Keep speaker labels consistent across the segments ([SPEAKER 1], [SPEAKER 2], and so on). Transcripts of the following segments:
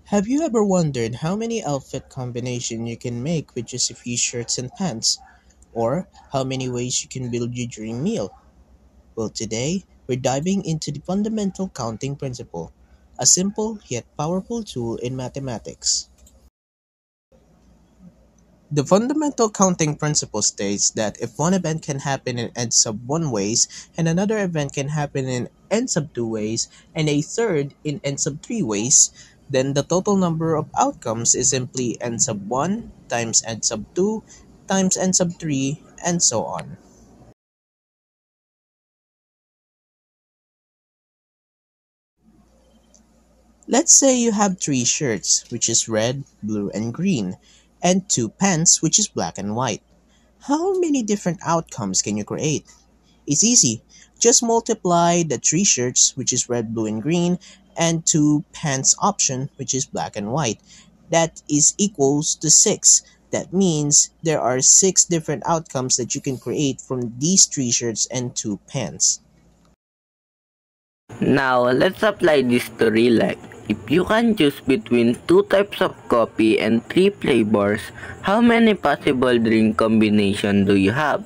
[SPEAKER 1] Have you ever wondered how many outfit combination you can make with just a few shirts and pants? Or how many ways you can build your dream meal? Well, today, we're diving into the fundamental counting principle, a simple yet powerful tool in mathematics. The fundamental counting principle states that if one event can happen in n sub 1 ways, and another event can happen in n sub 2 ways, and a third in n sub 3 ways, then the total number of outcomes is simply n sub 1 times n sub 2 times n sub 3, and so on. Let's say you have three shirts, which is red, blue, and green, and two pants, which is black and white. How many different outcomes can you create? It's easy. Just multiply the three shirts, which is red, blue, and green, and two pants option, which is black and white. That is equals to 6. That means there are 6 different outcomes that you can create from these three shirts and two pants.
[SPEAKER 2] Now, let's apply this to real life. If you can choose between two types of coffee and three flavors, how many possible drink combination do you have?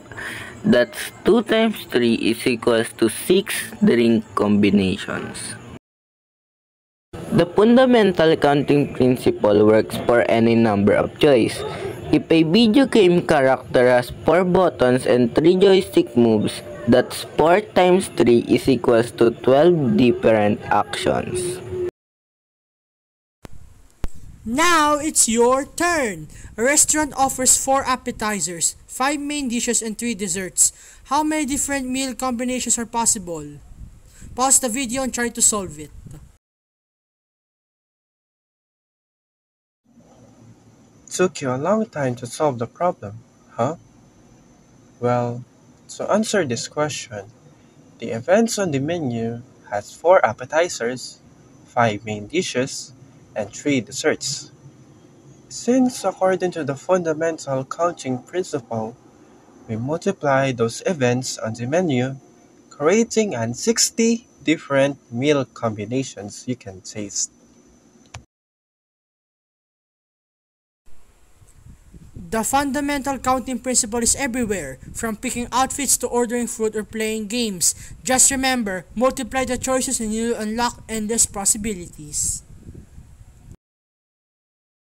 [SPEAKER 2] That's 2 times 3 is equals to 6 drink combinations. The fundamental counting principle works for any number of choice. If a video game character has 4 buttons and 3 joystick moves, that's 4 times 3 is equals to 12 different actions.
[SPEAKER 3] Now it's your turn. A restaurant offers 4 appetizers, 5 main dishes, and 3 desserts. How many different meal combinations are possible? Pause the video and try to solve it.
[SPEAKER 4] Took you a long time to solve the problem, huh? Well, to answer this question, the events on the menu has 4 appetizers, 5 main dishes, and 3 desserts. Since according to the fundamental counting principle, we multiply those events on the menu, creating an 60 different meal combinations you can taste.
[SPEAKER 3] The fundamental counting principle is everywhere, from picking outfits to ordering food or playing games. Just remember, multiply the choices and you'll unlock endless possibilities.